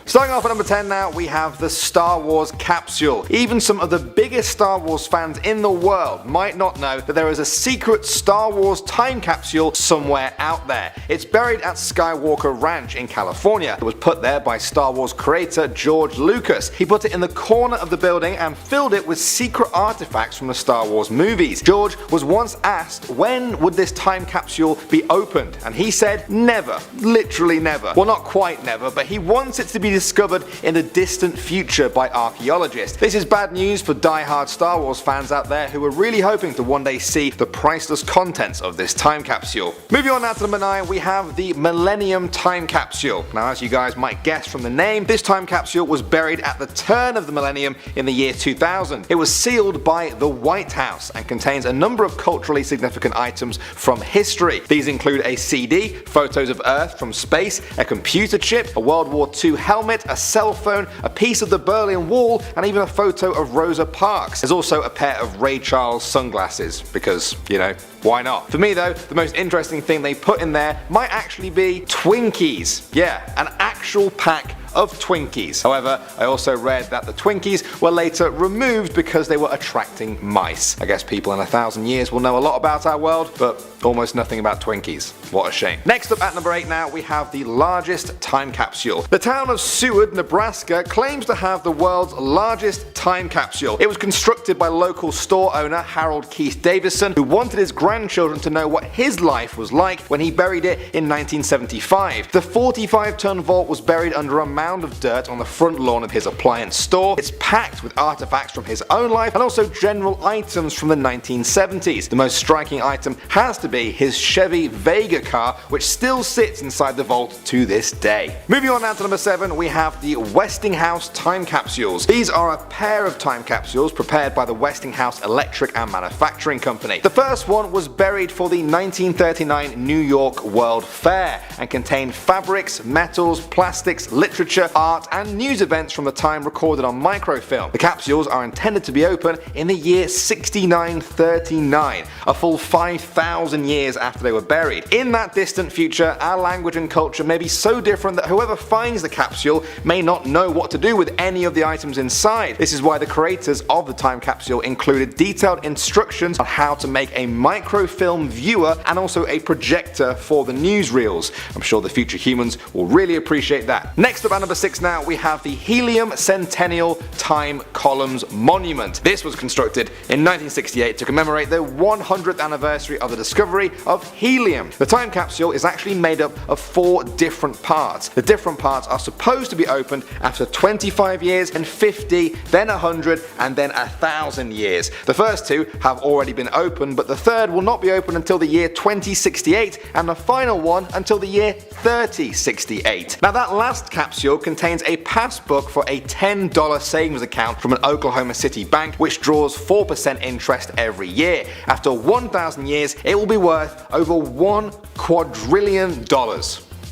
Starting off at number 10 now, we have the Star Wars Capsule. Even some of the biggest Star Wars fans in the world might not know that there is a secret Star Wars time capsule somewhere out there. It's buried at Skywalker Ranch in California. It was put there by Star Wars creator George Lucas. He put it in the corner of the building and filled it with secret artifacts from the Star Wars movies. George was once asked when would this time capsule be opened, and he said never. Literally never. Well, not quite never, but he wants it to be discovered in the distant future by archaeologists. This is bad news for die-hard Star Wars fans out there who are really hoping to one day see the priceless contents of this time capsule. Moving on now to number 9, we have the Millennium time capsule. Now, as you guys might guess from the name, this time capsule was buried at the turn of the millennium in the year 2000. It was sealed by the White House and contains a number of culturally significant items from history. These include a CD, photos of Earth from space, a computer chip, a World War II helmet, a cell phone, a piece of the Berlin Wall, and even a photo of Rosa Parks. There's also a pair of Ray Charles sunglasses, because, you know, why not? For me though, the most interesting thing they put in there might actually be Twinkies. Yeah, an actual pack of Twinkies. However, I also read that the Twinkies were later removed because they were attracting mice. I guess people in 1,000 years will know a lot about our world, but almost nothing about Twinkies. What a shame. Next up at number 8 now, we have the largest time capsule. The town of Seward, Nebraska claims to have the world's largest time capsule. It was constructed by local store owner Harold Keith Davison, who wanted his grandchildren to know what his life was like when he buried it in 1975. The 45-ton vault was buried under a mound of dirt on the front lawn of his appliance store. It's packed with artifacts from his own life and also general items from the 1970s. The most striking item has to be his Chevy Vega car, which still sits inside the vault to this day. Moving on now to number 7, we have the Westinghouse time capsules. These are a pair of time capsules prepared by the Westinghouse Electric and Manufacturing Company. The first one was buried for the 1939 New York World Fair and contained fabrics, metals, plastics, literature, art, and news events from the time recorded on microfilm. The capsules are intended to be open in the year 6939, a full 5,000 years after they were buried. In that distant future, our language and culture may be so different that whoever finds the capsule may not know what to do with any of the items inside. This is why the creators of the time capsule included detailed instructions on how to make a microfilm viewer and also a projector for the newsreels. I'm sure the future humans will really appreciate that. Next up at number 6 now, we have the Helium Centennial Time Columns Monument. This was constructed in 1968 to commemorate the 100th anniversary of the discovery of helium. The time capsule is actually made up of 4 different parts. The different parts are supposed to be opened after 25 years and 50, then 100, and then 1,000 years. The first 2 have already been opened, but the third will not be open until the year 2068 and the final one until the year 3068. Now that last capsule contains a passbook for a $10 savings account from an Oklahoma City bank which draws 4% interest every year. After 1,000 years, it will be worth over $1 quadrillion.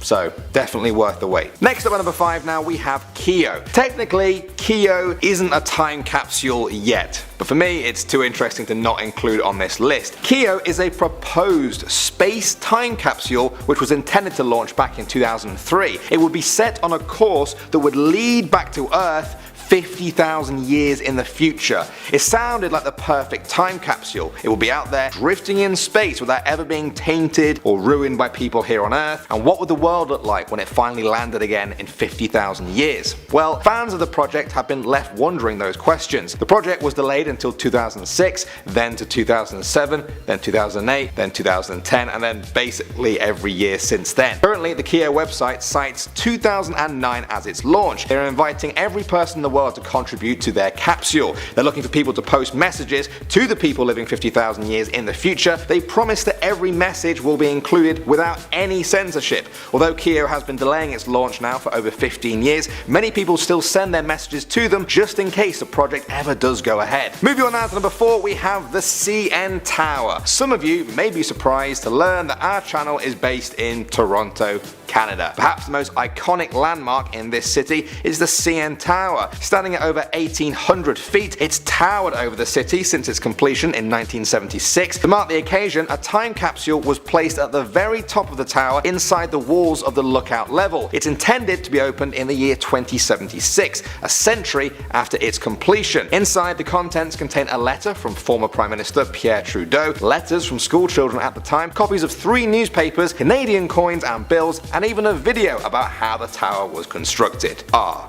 So definitely worth the wait. Next up at number 5 now, we have Keo. Technically, Keo isn't a time capsule yet, but for me it's too interesting to not include on this list. Keo is a proposed space time capsule which was intended to launch back in 2003. It would be set on a course that would lead back to Earth 50,000 years in the future. It sounded like the perfect time capsule. It will be out there drifting in space without ever being tainted or ruined by people here on Earth. And what would the world look like when it finally landed again in 50,000 years? Well, fans of the project have been left wondering those questions. The project was delayed until 2006, then to 2007, then 2008, then 2010, and then basically every year since then. Currently, the Keo website cites 2009 as its launch. They're inviting every person in the world to contribute to their capsule. They're looking for people to post messages to the people living 50,000 years in the future. They promise that every message will be included without any censorship. Although Keo has been delaying its launch now for over 15 years, many people still send their messages to them just in case the project ever does go ahead. Moving on now to number 4, we have the CN Tower. Some of you may be surprised to learn that our channel is based in Toronto, Canada. Perhaps the most iconic landmark in this city is the CN Tower. Standing at over 1,800 feet, it's towered over the city since its completion in 1976. To mark the occasion, a time capsule was placed at the very top of the tower inside the walls of the lookout level. It's intended to be opened in the year 2076, a century after its completion. Inside, the contents contain a letter from former Prime Minister Pierre Trudeau, letters from school children at the time, copies of 3 newspapers, Canadian coins and bills, and even a video about how the tower was constructed.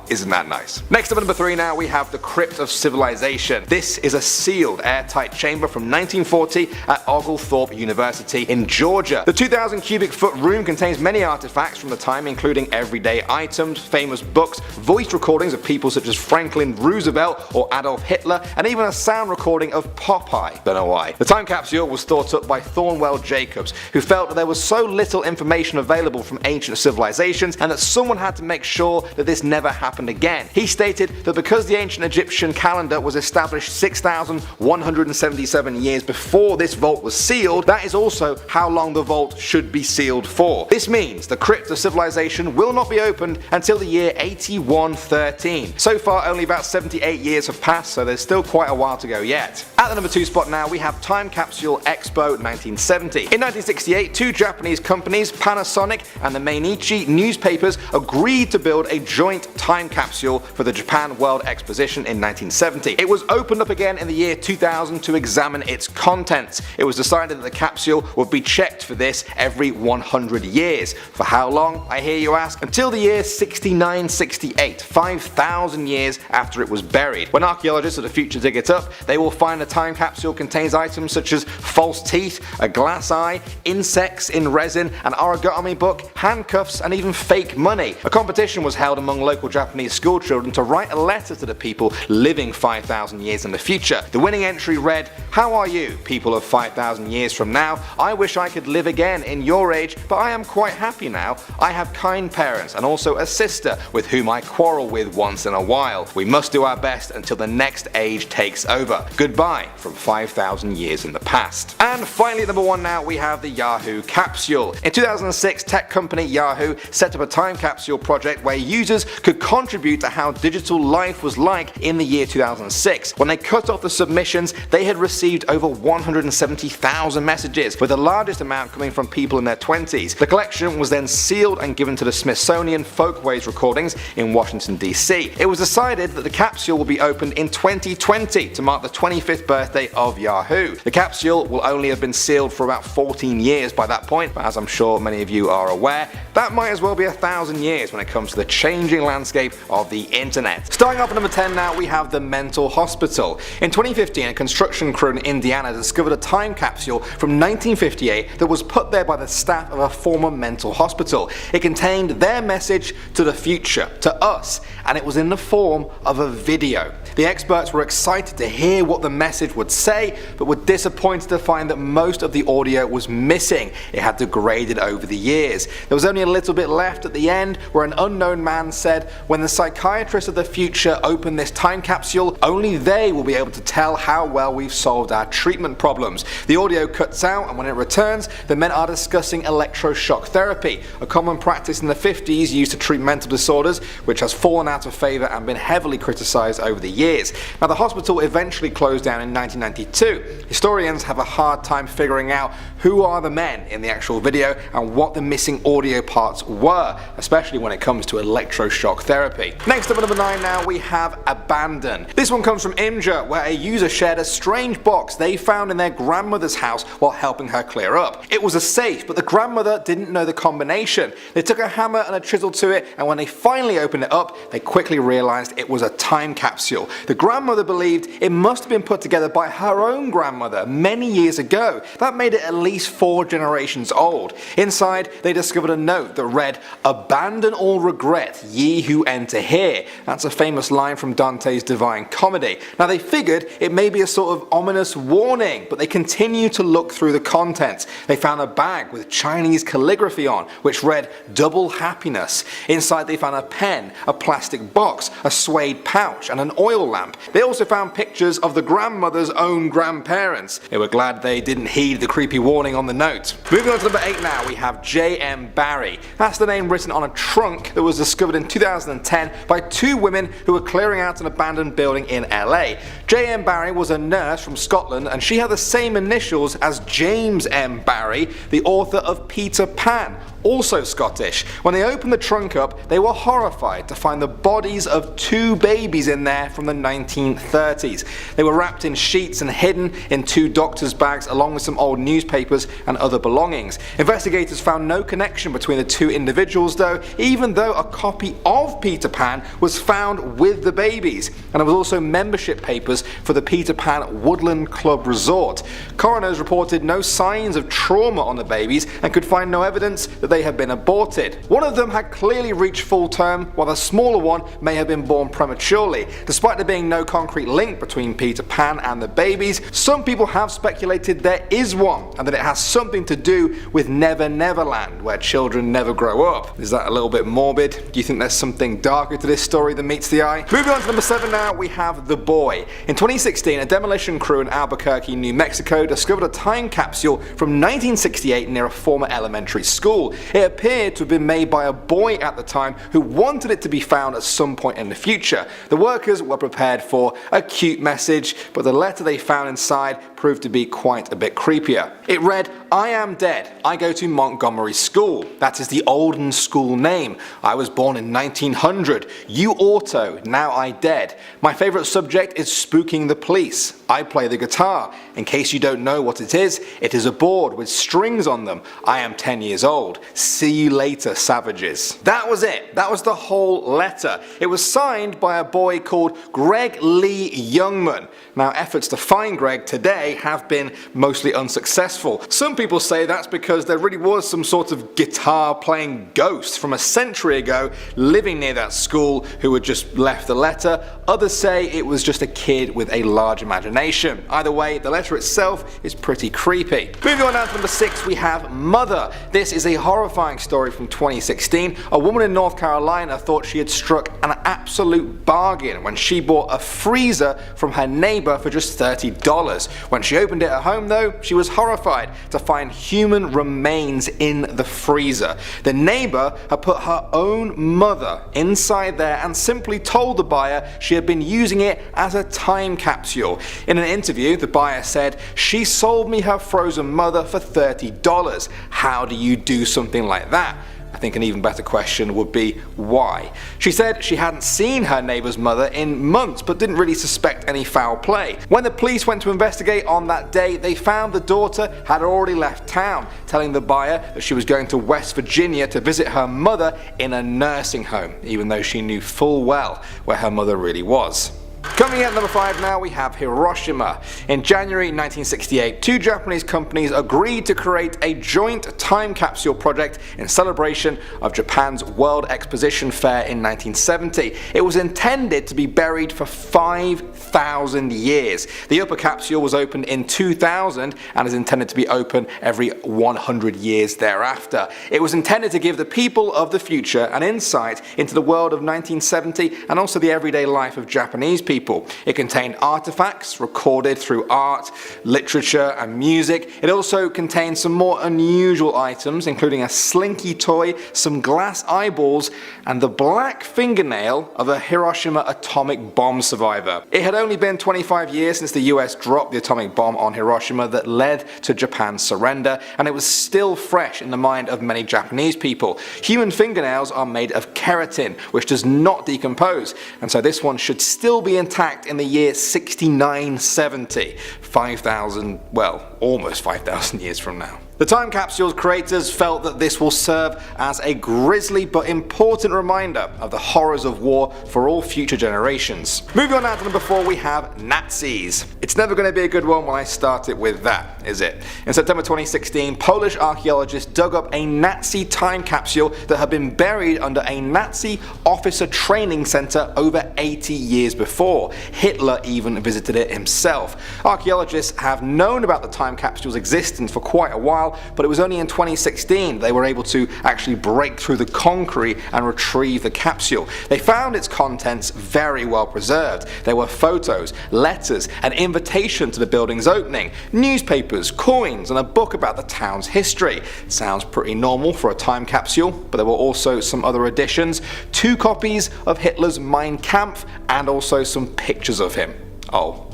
Isn't that nice? Next up at number 3 now, we have the Crypt of Civilization. This is a sealed, airtight chamber from 1940 at Oglethorpe University in Georgia. The 2,000 cubic foot room contains many artifacts from the time, including everyday items, famous books, voice recordings of people such as Franklin Roosevelt or Adolf Hitler, and even a sound recording of Popeye. Don't know why. The time capsule was thought up by Thornwell Jacobs, who felt that there was so little information available from ancient civilizations and that someone had to make sure that this never happened again. He stated that because the ancient Egyptian calendar was established 6,177 years before this vault was sealed, that is also how long the vault should be sealed for. This means the Crypt of Civilization will not be opened until the year 8113. So far only about 78 years have passed, so there's still quite a while to go yet. At the number 2 spot now, we have Time Capsule Expo 1970. In 1968, 2 Japanese companies, Panasonic and the Mainichi newspapers, agreed to build a joint time capsule for the Japan World Exposition in 1970. It was opened up again in the year 2000 to examine its contents. It was decided that the capsule would be checked for this every 100 years. For how long, I hear you ask? Until the year 6968, 5,000 years after it was buried. When archaeologists of the future dig it up, they will find the time capsule contains items such as false teeth, a glass eye, insects in resin, an origami book, handcuffs, and even fake money. A competition was held among local Japanese schoolchildren to write a letter to the people living 5,000 years in the future. The winning entry read, "How are you, people of 5,000 years from now? I wish I could live again in your age, but I am quite happy now. I have kind parents and also a sister with whom I quarrel with once in a while. We must do our best until the next age takes over. Goodbye from 5,000 years in the past." And finally at number 1 now, we have the Yahoo capsule. In 2006, tech company Yahoo set up a time capsule project where users could contribute to how digital life was like in the year 2006. When they cut off the submissions, they had received over 170,000 messages, with the largest amount coming from people in their 20s. The collection was then sealed and given to the Smithsonian Folkways Recordings in Washington DC. It was decided that the capsule will be opened in 2020 to mark the 25th birthday of Yahoo. The capsule will only have been sealed for about 14 years by that point, but as I'm sure many of you are aware, that might as well be 1,000 years when it comes to the changing landscape of the internet. Starting off at number 10 now, we have the mental hospital. In 2015, a construction crew in Indiana discovered a time capsule from 1958 that was put there by the staff of a former mental hospital. It contained their message to the future, to us, and it was in the form of a video. The experts were excited to hear what the message would say, but were disappointed to find that most of the audio was missing. It had degraded over the years. There was only a little bit left at the end, where an unknown man said, "When the psychiatrists of the future open this time capsule, only they will be able to tell how well we've solved our treatment problems." The audio cuts out, and when it returns, the men are discussing electroshock therapy, a common practice in the 50s used to treat mental disorders, which has fallen out of favour and been heavily criticised over the years. Now, the hospital eventually closed down in 1992. Historians have a hard time figuring out who are the men in the actual video and what the missing audio parts were, especially when it comes to electroshock therapy. Next up at number 9 now, we have Abandon. This one comes from Imgur, where a user shared a strange box they found in their grandmother's house while helping her clear up. It was a safe, but the grandmother didn't know the combination. They took a hammer and a chisel to it, and when they finally opened it up, they quickly realized it was a time capsule. The grandmother believed it must have been put together by her own grandmother many years ago. That made it at least 4 generations old. Inside, they discovered a note that read, "Abandon all regret, ye who enter here." That's a famous line from Dante's Divine Comedy. Now, they figured it may be a sort of ominous warning, but they continued to look through the contents. They found a bag with Chinese calligraphy on, which read, "Double happiness." Inside, they found a pen, a plastic box, a suede pouch, and an oil lamp. They also found pictures of the grandmother's own grandparents. They were glad they didn't heed the creepy warning on the note. Moving on to number 8 now, we have J.M. Barrie. That's the name written on a trunk that was discovered in 2010 by 2 women women who were clearing out an abandoned building in LA. J.M. Barrie was a nurse from Scotland, and she had the same initials as James M. Barrie, the author of Peter Pan, also Scottish. When they opened the trunk up, they were horrified to find the bodies of 2 babies in there from the 1930s. They were wrapped in sheets and hidden in 2 doctor's bags along with some old newspapers and other belongings. Investigators found no connection between the 2 individuals though, even though a copy of Peter Pan was found with the babies, and there was also membership papers for the Peter Pan Woodland Club Resort. Coroners reported no signs of trauma on the babies and could find no evidence that they had been aborted. One of them had clearly reached full term, while the smaller one may have been born prematurely. Despite there being no concrete link between Peter Pan and the babies, some people have speculated there is one, and that it has something to do with Never Never Land, where children never grow up. Is that a little bit morbid? Do you think there's something darker to this story than meets the eye? Moving on to number 7 now, we have The Boy. In 2016, a demolition crew in Albuquerque, New Mexico discovered a time capsule from 1968 near a former elementary school. It appeared to have been made by a boy at the time who wanted it to be found at some point in the future. The workers were prepared for a cute message, but the letter they found inside proved to be quite a bit creepier. It read, "I am dead. I go to Montgomery School. That is the olden school name. I was born in 1900. You auto, now I dead. My favorite subject is spooking the police. I play the guitar. In case you don't know what it is a board with strings on them. I am 10 years old. See you later, savages." That was it. That was the whole letter. It was signed by a boy called Greg Lee Youngman. Now, efforts to find Greg today have been mostly unsuccessful. Some people say that's because there really was some sort of guitar playing ghost from a century ago living near that school who had just left the letter. Others say it was just a kid with a large imagination. Either way, the letter itself is pretty creepy. Moving on down to number 6, we have Mother. This is a horrifying story from 2016. A woman in North Carolina thought she had struck an absolute bargain when she bought a freezer from her neighbor for just $30. When she opened it at home though, she was horrified to find human remains in the freezer. The neighbor had put her own mother inside there and simply told the buyer she had been using it as a time capsule. In an interview, the buyer said, "She sold me her frozen mother for $30. How do you do something like that?" I think an even better question would be why. She said she hadn't seen her neighbour's mother in months but didn't really suspect any foul play. When the police went to investigate on that day, they found the daughter had already left town, telling the buyer that she was going to West Virginia to visit her mother in a nursing home, even though she knew full well where her mother really was. Coming in at number 5 now, we have Hiroshima. In January 1968, 2 Japanese companies agreed to create a joint time capsule project in celebration of Japan's World Exposition Fair in 1970. It was intended to be buried for 5,000 years. The upper capsule was opened in 2000 and is intended to be open every 100 years thereafter. It was intended to give the people of the future an insight into the world of 1970 and also the everyday life of Japanese people. It contained artifacts recorded through art, literature and music. It also contained some more unusual items, including a slinky toy, some glass eyeballs, and the black fingernail of a Hiroshima atomic bomb survivor. It had only been 25 years since the US dropped the atomic bomb on Hiroshima that led to Japan's surrender, and it was still fresh in the mind of many Japanese people. Human fingernails are made of keratin, which does not decompose, and so this one should still be intact in the year 6970, 5,000, well, almost 5,000 years from now. The time capsule's creators felt that this will serve as a grisly but important reminder of the horrors of war for all future generations. Moving on now to number 4, we have Nazis. It's never going to be a good one when I start it with that, is it? In September 2016, Polish archaeologists dug up a Nazi time capsule that had been buried under a Nazi officer training center over 80 years before. Hitler even visited it himself. Archaeologists have known about the time capsule's existence for quite a while, while, but it was only in 2016 they were able to actually break through the concrete and retrieve the capsule. They found its contents very well preserved. There were photos, letters, an invitation to the building's opening, newspapers, coins, and a book about the town's history. Sounds pretty normal for a time capsule, but there were also some other additions: 2 copies of Hitler's Mein Kampf and also some pictures of him. Oh,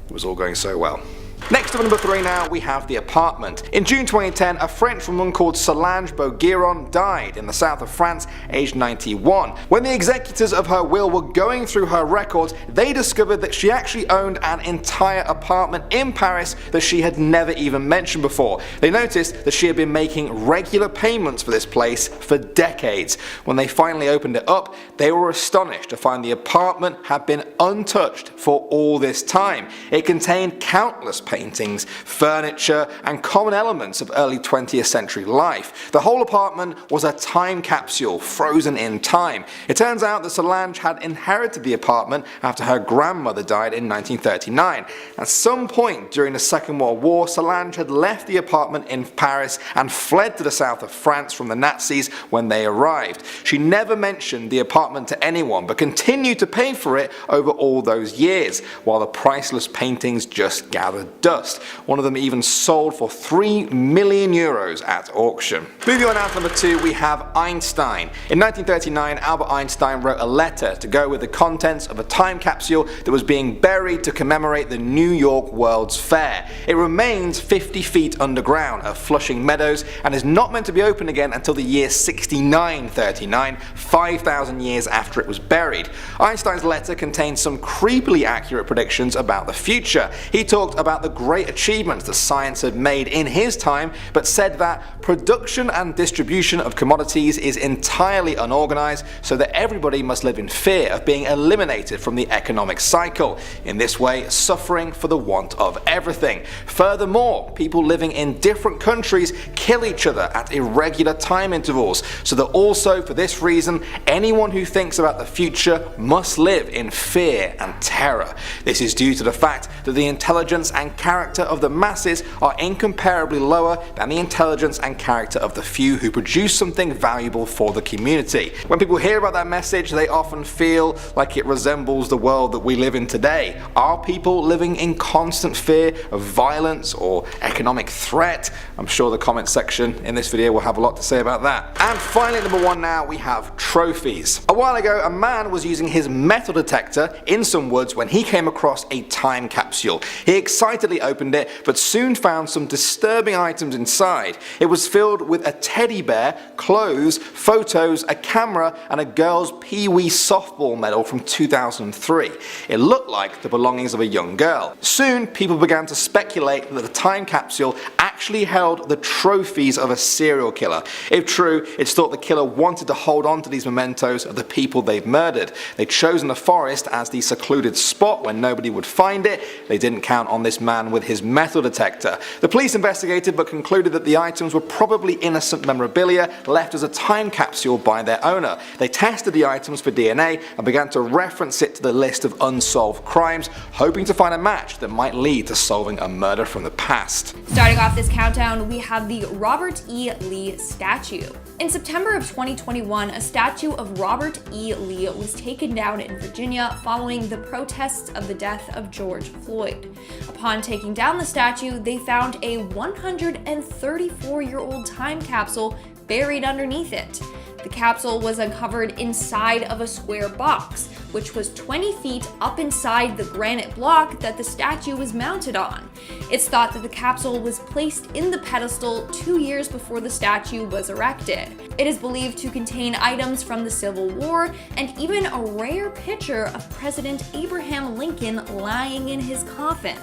it was all going so well. Next up at number 3 now, we have the apartment. In June 2010, a French woman called Solange Beaugueron died in the south of France, aged 91. When the executors of her will were going through her records, they discovered that she actually owned an entire apartment in Paris that she had never even mentioned before. They noticed that she had been making regular payments for this place for decades. When they finally opened it up, they were astonished to find the apartment had been untouched for all this time. It contained countless paintings, furniture, and common elements of early 20th century life. The whole apartment was a time capsule, frozen in time. It turns out that Solange had inherited the apartment after her grandmother died in 1939. At some point during the Second World War, Solange had left the apartment in Paris and fled to the south of France from the Nazis when they arrived. She never mentioned the apartment to anyone, but continued to pay for it over all those years, while the priceless paintings just gathered dust. One of them even sold for €3 million at auction. Moving on now to number 2, we have Einstein. In 1939, Albert Einstein wrote a letter to go with the contents of a time capsule that was being buried to commemorate the New York World's Fair. It remains 50 feet underground at Flushing Meadows and is not meant to be open again until the year 6939, 5,000 years after it was buried. Einstein's letter contained some creepily accurate predictions about the future. He talked about the great achievements that science had made in his time, but said that production and distribution of commodities is entirely unorganized, so that everybody must live in fear of being eliminated from the economic cycle, in this way suffering for the want of everything. Furthermore, people living in different countries kill each other at irregular time intervals, so that also for this reason anyone who thinks about the future must live in fear and terror. This is due to the fact that the intelligence and character of the masses are incomparably lower than the intelligence and character of the few who produce something valuable for the community. When people hear about that message, they often feel like it resembles the world that we live in today. Are people living in constant fear of violence or economic threat? I'm sure the comment section in this video will have a lot to say about that. And finally, number 1 now, we have trophies. A while ago, a man was using his metal detector in some woods when he came across a time capsule. He excitedly opened it, but soon found some disturbing items inside. It was filled with a teddy bear, clothes, photos, a camera, and a girl's Pee-wee softball medal from 2003. It looked like the belongings of a young girl. Soon, people began to speculate that the time capsule actually held the trophies of a serial killer. If true, it's thought the killer wanted to hold on to these mementos of the people they've murdered. They'd chosen the forest as the secluded spot where nobody would find it. They didn't count on this man with his metal detector. The police investigated but concluded that the items were probably innocent memorabilia left as a time capsule by their owner. They tested the items for DNA and began to reference it to the list of unsolved crimes, hoping to find a match that might lead to solving a murder from the past. Starting off this countdown, we have the Robert E. Lee statue. In September of 2021, a statue of Robert E. Lee was taken down in Virginia following the protests of the death of George Floyd. Upon taking down the statue, they found a 134-year-old time capsule buried underneath it. The capsule was uncovered inside of a square box, which was 20 feet up inside the granite block that the statue was mounted on. It's thought that the capsule was placed in the pedestal 2 years before the statue was erected. It is believed to contain items from the Civil War and even a rare picture of President Abraham Lincoln lying in his coffin.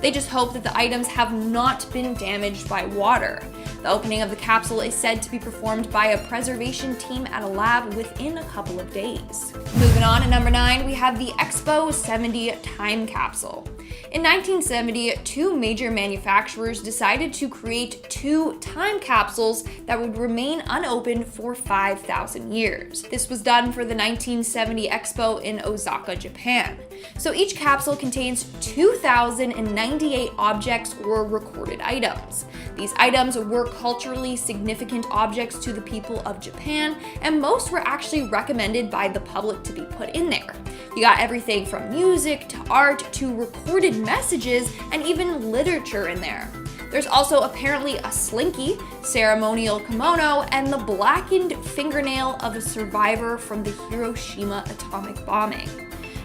They just hope that the items have not been damaged by water. The opening of the capsule is said to be performed by a preservation team at a lab within a couple of days. Moving on to number 9, we have the Expo 70 time capsule. In 1970, two major manufacturers decided to create two time capsules that would remain unopened for 5,000 years. This was done for the 1970 Expo in Osaka, Japan. So each capsule contains 2,098 objects or recorded items. These items were culturally significant objects to the people of Japan, and most were actually recommended by the public to be put in there. You got everything from music to art to recorded messages and even literature in there. There's also apparently a slinky, ceremonial kimono, and the blackened fingernail of a survivor from the Hiroshima atomic bombing.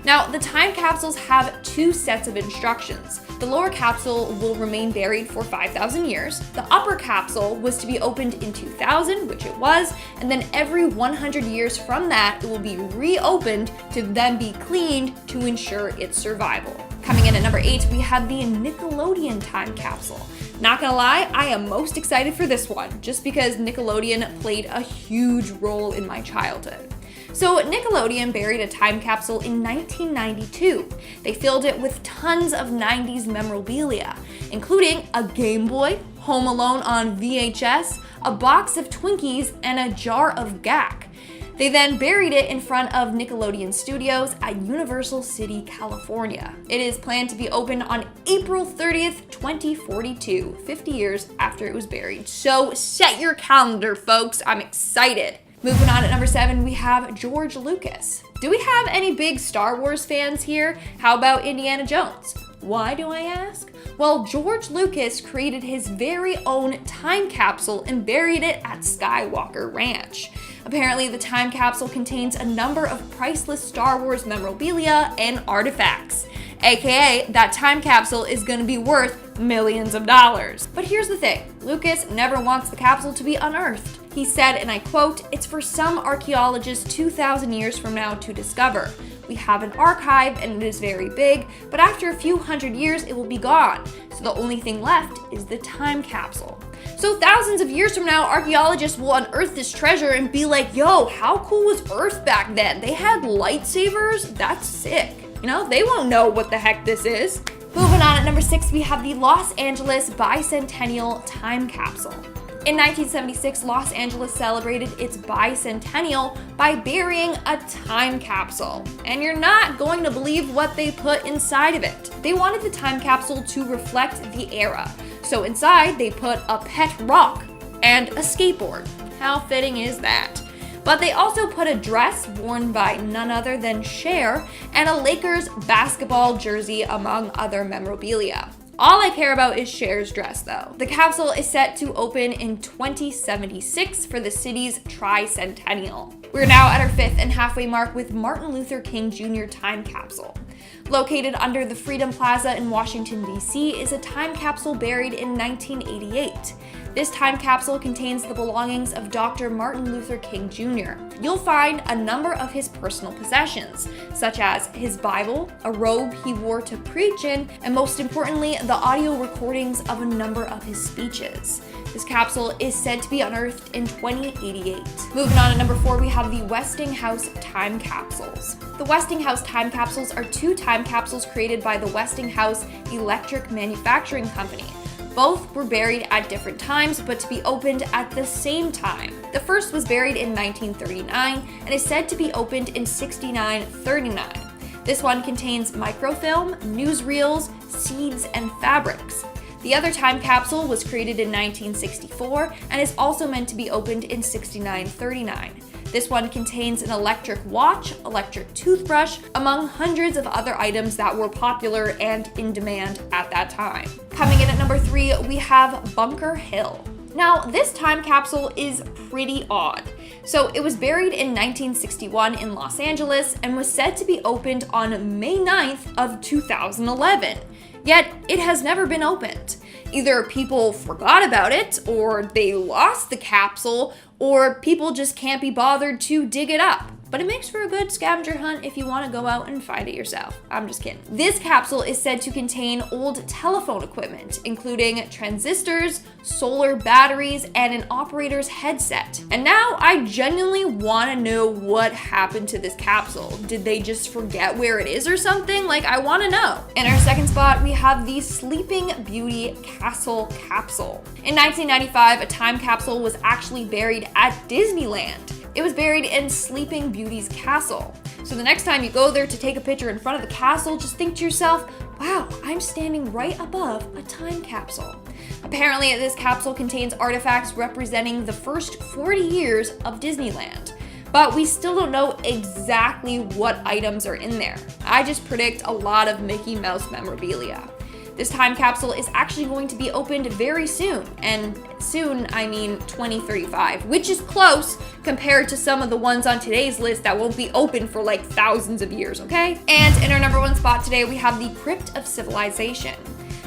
Now, the time capsules have two sets of instructions. The lower capsule will remain buried for 5,000 years. The upper capsule was to be opened in 2000, which it was, and then every 100 years from that, it will be reopened to then be cleaned to ensure its survival. Coming in at number 8, we have the Nickelodeon time capsule. Not gonna lie, I am most excited for this one, just because Nickelodeon played a huge role in my childhood. So Nickelodeon buried a time capsule in 1992. They filled it with tons of 90s memorabilia, including a Game Boy, Home Alone on VHS, a box of Twinkies, and a jar of Gak. They then buried it in front of Nickelodeon Studios at Universal City, California. It is planned to be opened on April 30th, 2042, 50 years after it was buried. So set your calendar, folks. I'm excited. Moving on at number 7, we have George Lucas. Do we have any big Star Wars fans here? How about Indiana Jones? Why do I ask? Well, George Lucas created his very own time capsule and buried it at Skywalker Ranch. Apparently, the time capsule contains a number of priceless Star Wars memorabilia and artifacts. AKA, that time capsule is gonna be worth millions of dollars. But here's the thing, Lucas never wants the capsule to be unearthed. He said, and I quote, "It's for some archaeologists 2,000 years from now to discover. We have an archive and it is very big, but after a few hundred years it will be gone. So the only thing left is the time capsule." So thousands of years from now, archaeologists will unearth this treasure and be like, yo, how cool was Earth back then? They had lightsabers? That's sick. You know, they won't know what the heck this is. Moving on at number 6, we have the Los Angeles Bicentennial Time Capsule. In 1976, Los Angeles celebrated its bicentennial by burying a time capsule. And you're not going to believe what they put inside of it. They wanted the time capsule to reflect the era. So inside, they put a pet rock and a skateboard. How fitting is that? But they also put a dress worn by none other than Cher and a Lakers basketball jersey, among other memorabilia. All I care about is Cher's dress, though. The capsule is set to open in 2076 for the city's tricentennial. We're now at our 5th and halfway mark with Martin Luther King Jr. Time Capsule. Located under the Freedom Plaza in Washington, D.C. is a time capsule buried in 1988. This time capsule contains the belongings of Dr. Martin Luther King Jr. You'll find a number of his personal possessions, such as his Bible, a robe he wore to preach in, and most importantly, the audio recordings of a number of his speeches. This capsule is said to be unearthed in 2088. Moving on at number 4, we have the Westinghouse Time Capsules. The Westinghouse Time Capsules are two time capsules created by the Westinghouse Electric Manufacturing Company. Both were buried at different times, but to be opened at the same time. The first was buried in 1939 and is said to be opened in 6939. This one contains microfilm, newsreels, seeds, and fabrics. The other time capsule was created in 1964 and is also meant to be opened in 6939. This one contains an electric watch, electric toothbrush, among hundreds of other items that were popular and in demand at that time. Coming in at number 3, we have Bunker Hill. Now, this time capsule is pretty odd. So it was buried in 1961 in Los Angeles and was said to be opened on May 9th of 2011. Yet it has never been opened. Either people forgot about it, or they lost the capsule, or people just can't be bothered to dig it up. but it makes for a good scavenger hunt if you want to go out and find it yourself. I'm just kidding. This capsule is said to contain old telephone equipment, including transistors, solar batteries, and an operator's headset. And now I genuinely want to know what happened to this capsule. Did they just forget where it is or something? Like, I want to know. In our second spot, we have the Sleeping Beauty Castle capsule. In 1995, a time capsule was actually buried at Disneyland. It was buried in Sleeping Beauty's castle. So the next time you go there to take a picture in front of the castle, just think to yourself, wow, I'm standing right above a time capsule. Apparently, this capsule contains artifacts representing the first 40 years of Disneyland. But we still don't know exactly what items are in there. I just predict a lot of Mickey Mouse memorabilia. This time capsule is actually going to be opened very soon, and soon I mean 2035, which is close compared to some of the ones on today's list that won't be open for like thousands of years, okay? And in our number one spot today, we have the Crypt of Civilization.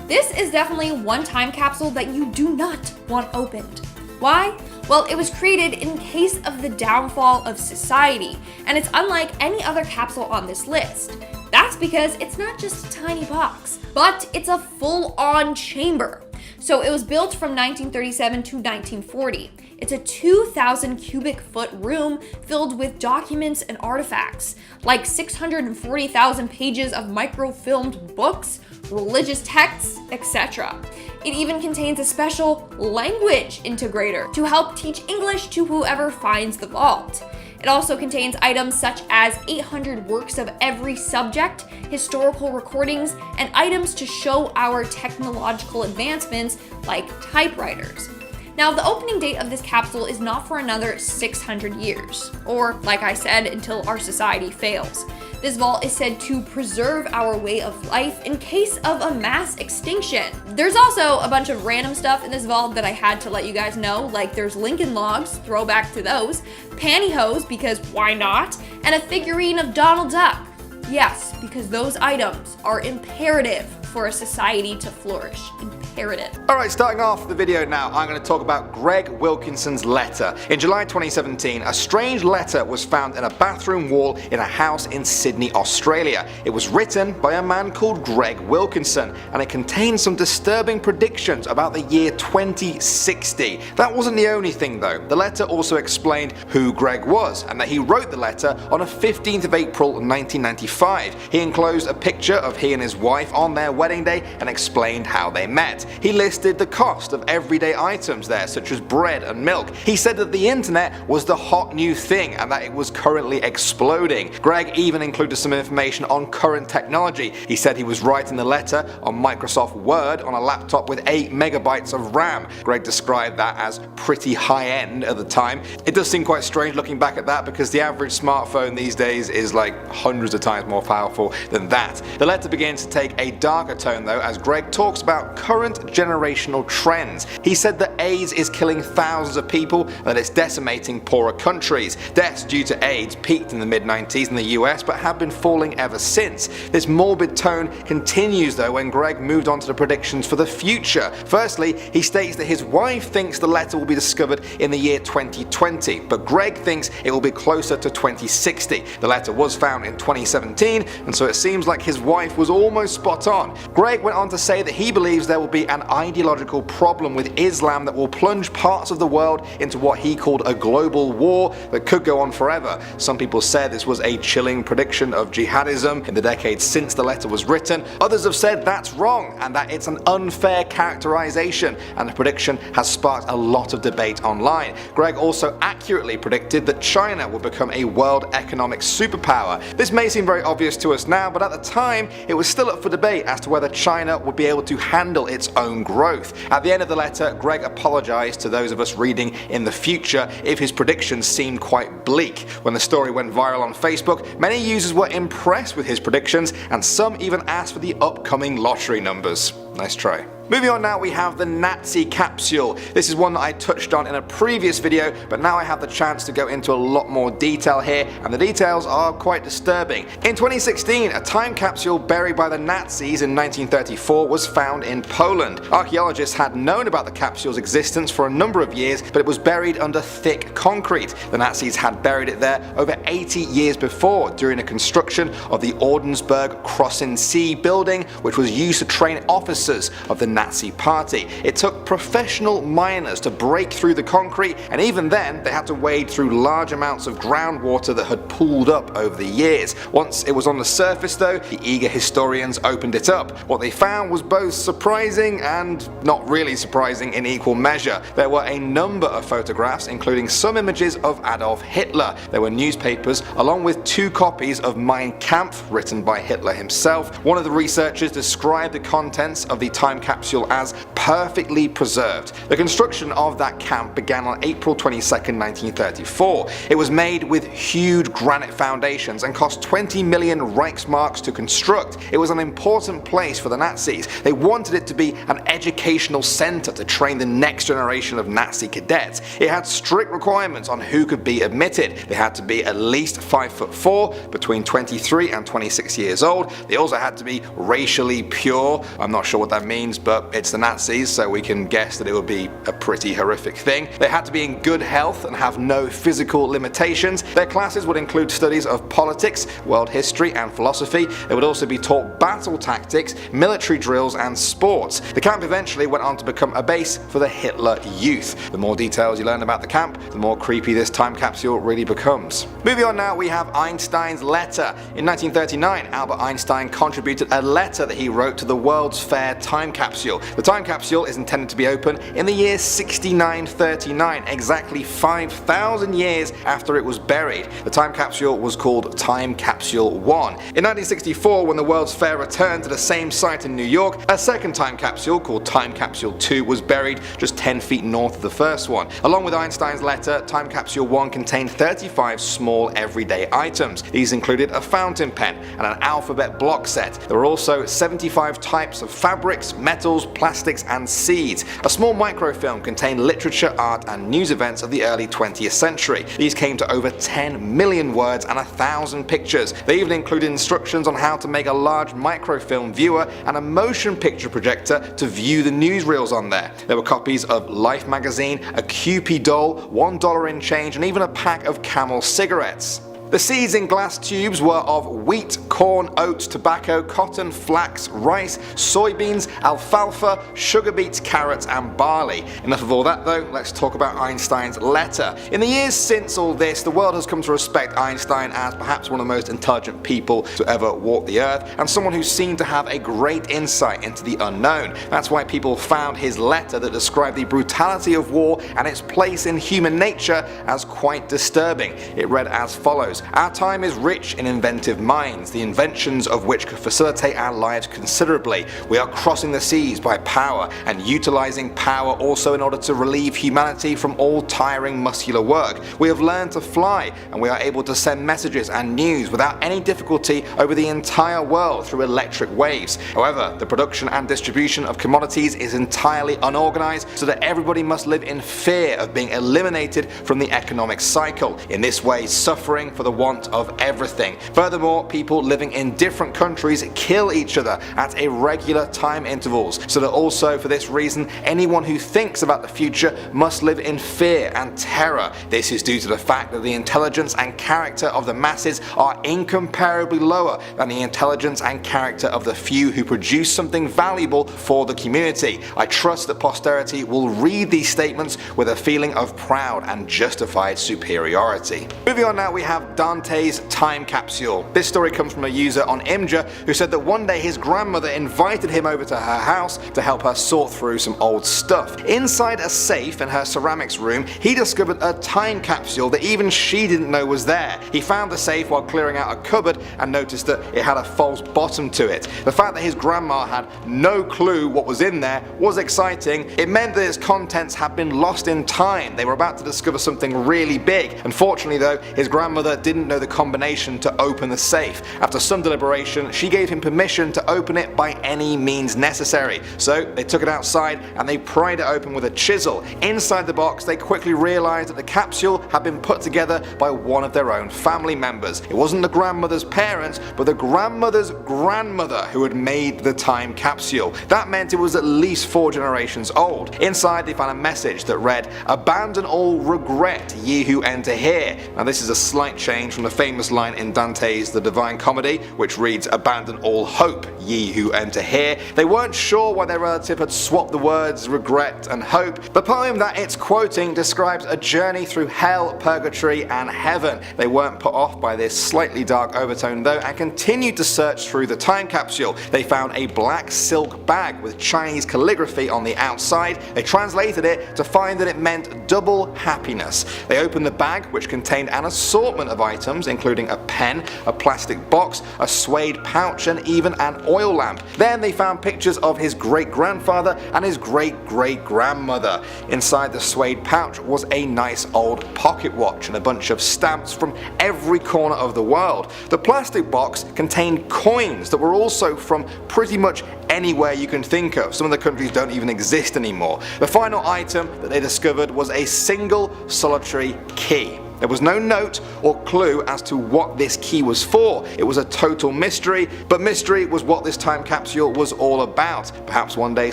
This is definitely one time capsule that you do not want opened. Why? Well, it was created in case of the downfall of society, and it's unlike any other capsule on this list. That's because it's not just a tiny box, but it's a full-on chamber. So it was built from 1937 to 1940. It's a 2,000 cubic foot room filled with documents and artifacts, like 640,000 pages of microfilmed books, religious texts, etc. It even contains a special language integrator to help teach English to whoever finds the vault. It also contains items such as 800 works of every subject, historical recordings, and items to show our technological advancements like typewriters. Now, the opening date of this capsule is not for another 600 years, or like I said, until our society fails. This vault is said to preserve our way of life in case of a mass extinction. There's also a bunch of random stuff in this vault that I had to let you guys know, like there's Lincoln Logs, throwback to those, pantyhose, because why not, and a figurine of Donald Duck. Yes, because those items are imperative for a society to flourish. Imperative. Alright, starting off the video now, I'm going to talk about Greg Wilkinson's letter. In July 2017, a strange letter was found in a bathroom wall in a house in Sydney, Australia. It was written by a man called Greg Wilkinson, and it contained some disturbing predictions about the year 2060. That wasn't the only thing though. The letter also explained who Greg was, and that he wrote the letter on the 15th of April 1995. He enclosed a picture of he and his wife on their wedding day and explained how they met. He listed the cost of everyday items there, such as bread and milk. He said that the internet was the hot new thing and that it was currently exploding. Greg even included some information on current technology. He said he was writing the letter on Microsoft Word on a laptop with 8 megabytes of RAM. Greg described that as pretty high end at the time. It does seem quite strange looking back at that because the average smartphone these days is like hundreds of times more powerful than that. The letter begins to take a darker tone though, as Greg talks about current generational trends. He said that AIDS is killing thousands of people and that it's decimating poorer countries. Deaths due to AIDS peaked in the mid-90s in the US but have been falling ever since. This morbid tone continues though when Greg moved on to the predictions for the future. Firstly, he states that his wife thinks the letter will be discovered in the year 2020, but Greg thinks it will be closer to 2060. The letter was found in 2017, and so it seems like his wife was almost spot on. Greg went on to say that he believes there will be an ideological problem with Islam that will plunge parts of the world into what he called a global war that could go on forever. Some people said this was a chilling prediction of jihadism in the decades since the letter was written. Others have said that's wrong and that it's an unfair characterization, and the prediction has sparked a lot of debate online. Greg also accurately predicted that China would become a world economic superpower. This may seem very obvious to us now, but at the time it was still up for debate as to whether China would be able to handle its own growth. At the end of the letter, Greg apologized to those of us reading in the future if his predictions seemed quite bleak. When the story went viral on Facebook, many users were impressed with his predictions and some even asked for the upcoming lottery numbers. Nice try. Moving on now, we have the Nazi capsule. This is one that I touched on in a previous video, but now I have the chance to go into a lot more detail here, and the details are quite disturbing. In 2016, a time capsule buried by the Nazis in 1934 was found in Poland. Archaeologists had known about the capsule's existence for a number of years, but it was buried under thick concrete. The Nazis had buried it there over 80 years before during a construction of the Ordensburg Crossing C building, which was used to train officers of the Nazi party. It took professional miners to break through the concrete, and even then they had to wade through large amounts of groundwater that had pooled up over the years. Once it was on the surface though, the eager historians opened it up. What they found was both surprising and not really surprising in equal measure. There were a number of photographs, including some images of Adolf Hitler. There were newspapers along with 2 copies of Mein Kampf written by Hitler himself. One of the researchers described the contents of the time capsule as perfectly preserved. The construction of that camp began on April 22, 1934. It was made with huge granite foundations and cost 20 million Reichsmarks to construct. It was an important place for the Nazis. They wanted it to be an educational center to train the next generation of Nazi cadets. It had strict requirements on who could be admitted. They had to be at least 5'4", between 23 and 26 years old. They also had to be racially pure. I'm not sure what that means, but it's the Nazis, so we can guess that it would be a pretty horrific thing. They had to be in good health and have no physical limitations. Their classes would include studies of politics, world history and philosophy. They would also be taught battle tactics, military drills and sports. The camp eventually went on to become a base for the Hitler Youth. The more details you learn about the camp, the more creepy this time capsule really becomes. Moving on now, we have Einstein's letter. In 1939, Albert Einstein contributed a letter that he wrote to the World's Fair time capsule. The time capsule is intended to be open in the year 6939, exactly 5,000 years after it was buried. The time capsule was called Time Capsule 1. In 1964, when the World's Fair returned to the same site in New York, a second time capsule called Time Capsule 2 was buried just 10 feet north of the first one. Along with Einstein's letter, Time Capsule 1 contained 35 small everyday items. These included a fountain pen and an alphabet block set. There were also 75 types of fabrics, metals, plastics and seeds. A small microfilm contained literature, art and news events of the early 20th century. These came to over 10 million words and 1,000 pictures. They even included instructions on how to make a large microfilm viewer and a motion picture projector to view the newsreels on there. There were copies of Life magazine, a Kewpie doll, $1 in change and even a pack of Camel cigarettes. The seeds in glass tubes were of wheat, corn, oats, tobacco, cotton, flax, rice, soybeans, alfalfa, sugar beets, carrots and barley. Enough of all that though, let's talk about Einstein's letter. In the years since all this, the world has come to respect Einstein as perhaps one of the most intelligent people to ever walk the earth, and someone who seemed to have a great insight into the unknown. That's why people found his letter that described the brutality of war and its place in human nature as quite disturbing. It read as follows: "Our time is rich in inventive minds, the inventions of which could facilitate our lives considerably. We are crossing the seas by power and utilizing power also in order to relieve humanity from all tiring muscular work. We have learned to fly and we are able to send messages and news without any difficulty over the entire world through electric waves. However, the production and distribution of commodities is entirely unorganized, so that everybody must live in fear of being eliminated from the economic cycle. In this way, suffering for the want of everything. Furthermore, people living in different countries kill each other at irregular time intervals, so that also for this reason anyone who thinks about the future must live in fear and terror. This is due to the fact that the intelligence and character of the masses are incomparably lower than the intelligence and character of the few who produce something valuable for the community. I trust that posterity will read these statements with a feeling of proud and justified superiority." Moving on now, we have Dante's time capsule. This story comes from a user on Imgur who said that one day his grandmother invited him over to her house to help her sort through some old stuff. Inside a safe in her ceramics room, he discovered a time capsule that even she didn't know was there. He found the safe while clearing out a cupboard and noticed that it had a false bottom to it. The fact that his grandma had no clue what was in there was exciting. It meant that its contents had been lost in time. They were about to discover something really big. Unfortunately though, his grandmother didn't know the combination to open the safe. After After some deliberation, she gave him permission to open it by any means necessary. So they took it outside and they pried it open with a chisel. Inside the box, they quickly realized that the capsule had been put together by one of their own family members. It wasn't the grandmother's parents, but the grandmother's grandmother who had made the time capsule. That meant it was at least 4 generations old. Inside they found a message that read, "Abandon all regret, ye who enter here." Now this is a slight change from the famous line in Dante's The Divine Comedy, which reads, "Abandon all hope, ye who enter here." They weren't sure why their relative had swapped the words regret and hope. The poem that it's quoting describes a journey through hell, purgatory and heaven. They weren't put off by this slightly dark overtone though and continued to search through the time capsule. They found a black silk bag with Chinese calligraphy on the outside. They translated it to find that it meant double happiness. They opened the bag, which contained an assortment of items including a pen, a plastic box, a suede pouch and even an oil lamp. Then they found pictures of his great-grandfather and his great-great-grandmother. Inside the suede pouch was a nice old pocket watch and a bunch of stamps from every corner of the world. The plastic box contained coins that were also from pretty much anywhere you can think of. Some of the countries don't even exist anymore. The final item that they discovered was a single solitary key. There was no note or clue as to what this key was for. It was a total mystery, but mystery was what this time capsule was all about. Perhaps one day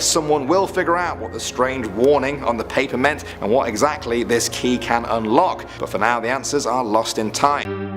someone will figure out what the strange warning on the paper meant and what exactly this key can unlock, but for now the answers are lost in time.